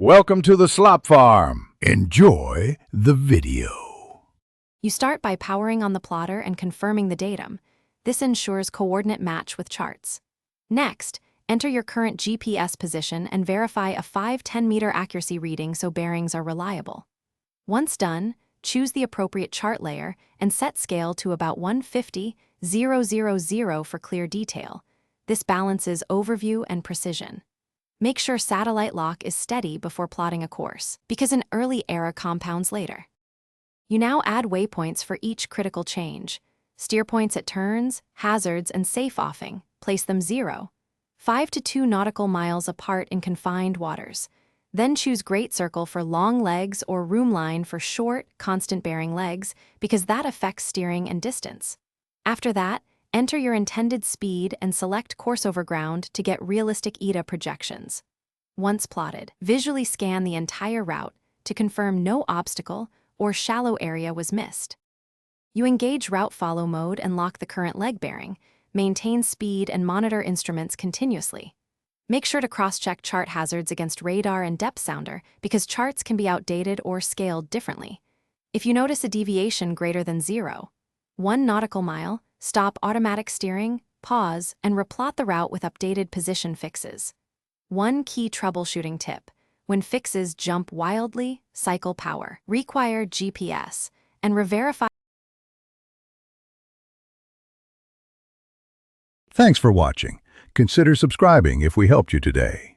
Welcome to the slop farm. Enjoy the video. You start by powering on the plotter and confirming the datum. This ensures coordinate match with charts. Next, enter your current GPS position and verify a 5-10 meter accuracy reading so bearings are reliable. Once done, choose the appropriate chart layer and set scale to about 150,000 for clear detail. This balances overview and precision. Make sure satellite lock is steady before plotting a course, because an early error compounds later. You now add waypoints for each critical change. Steer points at turns, hazards, and safe offing. Place them 0, 5 to 2 nautical miles apart in confined waters. Then choose Great Circle for long legs or Room Line for short, constant bearing legs, because that affects steering and distance. After that, enter your intended speed and select course over ground to get realistic ETA projections. Once plotted, visually scan the entire route to confirm no obstacle or shallow area was missed. You engage route follow mode and lock the current leg bearing, maintain speed and monitor instruments continuously. Make sure to cross-check chart hazards against radar and depth sounder because charts can be outdated or scaled differently. If you notice a deviation greater than 0, 1 nautical mile, stop automatic steering, pause, and replot the route with updated position fixes. One key troubleshooting tip: when fixes jump wildly, cycle power, require GPS, and re-verify. Thanks for watching. Consider subscribing if we helped you today.